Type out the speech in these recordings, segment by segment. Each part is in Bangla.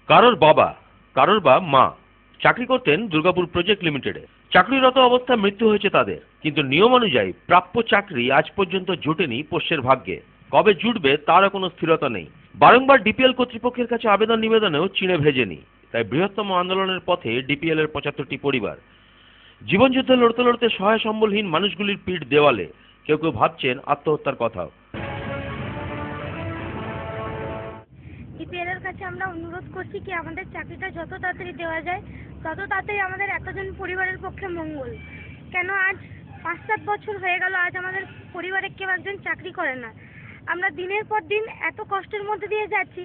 কারোর বাবা, কারোর বা মা চাকরি করতেন দুর্গাপুর প্রজেক্ট লিমিটেডে। চাকরিরত অবস্থায় মৃত্যু হয়েছে তাদের, কিন্তু নিয়ম অনুযায়ী প্রাপ্য চাকরি আজ পর্যন্ত জুটেনি পোষ্যের ভাগ্যে। কবে জুটবে তারও কোনো স্থিরতা নেই। বারংবার ডিপিএল কর্তৃপক্ষের কাছে আবেদন নিবেদনেও চিড়ে ভেজেনি। তাই বৃহত্তম আন্দোলনের পথে ডিপিএল এর ৭৫টি পরিবার। জীবনযুদ্ধে লড়তে লড়তে সহায় সম্বলহীন মানুষগুলির পিঠ দেওয়ালে। কেউ কেউ ভাবছেন আত্মহত্যার কথাও। ডিপিএল এর কাছে আমরা অনুরোধ করছি কি আমাদের চাকরিটা যত তাড়াতাড়ি দেওয়া যায় তত তাড়াতাড়ি আমাদের এতজন পরিবারের পক্ষে মঙ্গল। কেন আজ ৫-৭ বছর হয়ে গেল আজ আমাদের পরিবারে কেউ একজন চাকরি করে না। আমরা দিনের পর দিন এত কষ্টের মধ্যে দিয়ে যাচ্ছি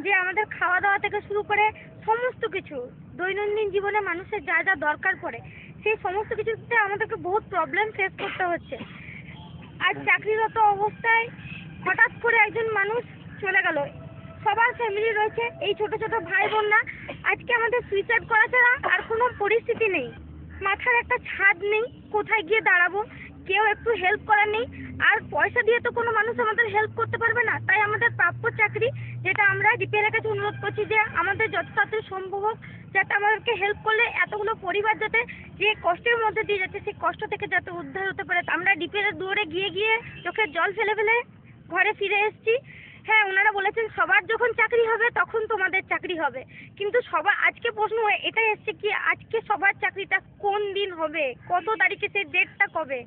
যে আমাদের খাওয়া দাওয়া থেকে শুরু করে সমস্ত কিছু দৈনন্দিন জীবনে মানুষের যা যা দরকার পড়ে সেই সমস্ত কিছুতে আমাদেরকে বহুত প্রবলেম ফেস করতে হচ্ছে। আজ চাকরিরত অবস্থায় হঠাৎ করে একজন মানুষ চলে গেল। সবার ফ্যামিলি রয়েছে, এই ছোট ছোট ভাই বোনরা, আজকে আমাদের সুইসাইড করা ছাড়া আর কোনো পরিস্থিতি নেই। মাথার একটা ছাদ নেই, কোথায় গিয়ে দাঁড়াবো, কেউ একটু হেল্প করার নেই। আর পয়সা দিয়ে তো কোনো মানুষ আমাদের হেল্প করতে পারবে না। তাই আমাদের প্রাপ্য চাকরি, যেটা আমরা ডিপিএল এর কাছে অনুরোধ করছি যে আমাদের যত তাড়াতাড়ি সম্ভব হোক যাতে আমাদেরকে হেল্প করলে এতগুলো পরিবার যাতে যে কষ্টের মধ্যে দিয়ে যাচ্ছে সেই কষ্ট থেকে যাতে উদ্ধার হতে পারে। আমরা ডিপিএল এর দুয়ারে গিয়ে গিয়ে চোখের জল ফেলে ফেলে ঘরে ফিরে এসেছি। হ্যাঁ, ওনারা বলেছেন সবার যখন চাকরি হবে তখন তোমাদের চাকরি হবে, কিন্তু সবার আজকে প্রশ্ন এটাই এসছে কি আজকে সবার চাকরিটা কোন দিন হবে, কত তারিখে, সেই ডেটটা কবে,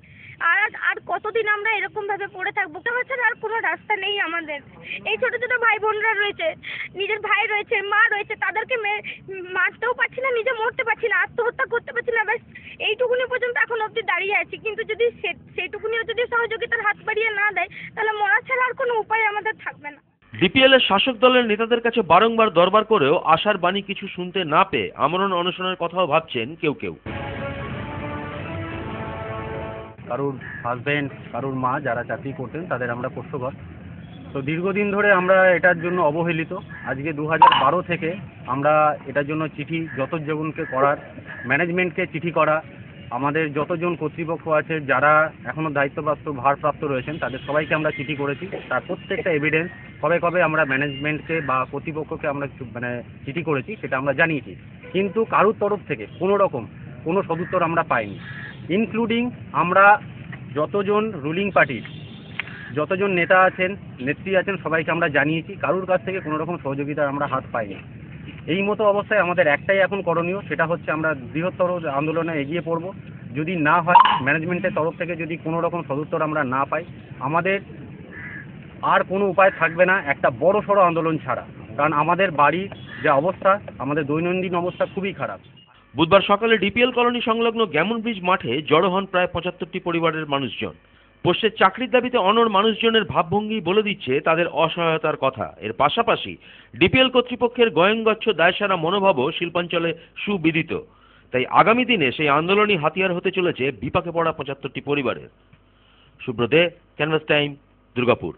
আর আর কতদিন আমরা এরকম ভাবে পড়ে থাকবো। ছাড়া আর কোনো রাস্তা নেই আমাদের। এই ছোট ছোট ভাই বোনরা রয়েছে, নিজের ভাই রয়েছে, মা রয়েছে, তাদেরকে মারতেও পারছি না, নিজে মরতে পারছি না, আত্মহত্যা করতে পারছি না, ব্যাস এইটুকুনি পর্যন্ত এখন অবধি দাঁড়িয়ে আছি। কিন্তু যদি সেইটুকুনিও যদি সহযোগিতার হাত বাড়িয়ে না দেয় তাহলে মরা ছাড়া আর কোনো উপায় আমাদের থাকবে না। ডিপিএল এর শাসক দলের নেতাদের কাছে বারংবার দরবার করেও আশার বাণী কিছু শুনতে না পেয়ে আমরণ অনশনের কথাও ভাবছেন কেউ কেউ। কারুর হাজব্যান্ড, কারুর মা যারা চাকরি করতেন তাদের আমরা পোষ্যঘর। তো দীর্ঘদিন ধরে আমরা এটার জন্য অবহেলিত। আজকে 2012 থেকে আমরা এটার জন্য চিঠি যতজনকে করার, ম্যানেজমেন্টকে চিঠি করা, আমাদের যতজন কর্তৃপক্ষ আছে যারা এখনও দায়িত্বপ্রাপ্ত ভারপ্রাপ্ত রয়েছেন তাদের সবাইকে আমরা চিঠি করেছি। তার প্রত্যেকটা এভিডেন্স কবে কবে আমরা ম্যানেজমেন্টকে বা কর্তৃপক্ষকে আমরা চিঠি করেছি সেটা আমরা জানিয়েছি, কিন্তু কারুর তরফ থেকে কোনো রকম কোনো সদুত্তর আমরা পাইনি। ইনক্লুডিং আমরা যতজন রুলিং পার্টির যতজন নেতা আছেন, নেত্রী আছেন, সবাইকে আমরা জানিয়েছি, কারুর কাছ থেকে কোনো রকম সহযোগিতার আমরা হাত পাইনি। এই মতো অবস্থায় আমাদের একটাই এখন করণীয়, সেটা হচ্ছে আমরা বৃহত্তর আন্দোলনে এগিয়ে পড়ব। যদি না হয়, ম্যানেজমেন্টের তরফ থেকে যদি কোনো রকম সদুত্তর আমরা না পাই, আমাদের আর কোনো উপায় থাকবে না একটা বড় সড়ো আন্দোলন ছাড়া। কারণ আমাদের বাড়ির যে অবস্থা, আমাদের দৈনন্দিন অবস্থা খুবই খারাপ। বুধবার সকালে ডিপিএল কলোনি সংলগ্ন গ্যামন ব্রিজ মাঠে জড়ো হন প্রায় ৭৫টি পরিবারের মানুষজন। পোষ্যের চাকরির দাবিতে অনড় মানুষজনের ভাবভঙ্গি বলে দিচ্ছে তাদের অসহায়তার কথা। এর পাশাপাশি ডিপিএল কর্তৃপক্ষের গোয়েঙ্গচ্ছ দায়সারা মনোভাবও শিল্পাঞ্চলে সুবিদিত। তাই আগামী দিনে সেই আন্দোলনই হাতিয়ার হতে চলেছে বিপাকে পড়া ৭৫টি পরিবারের। সুব্রত দে, ক্যানভাস টাইম, দুর্গাপুর।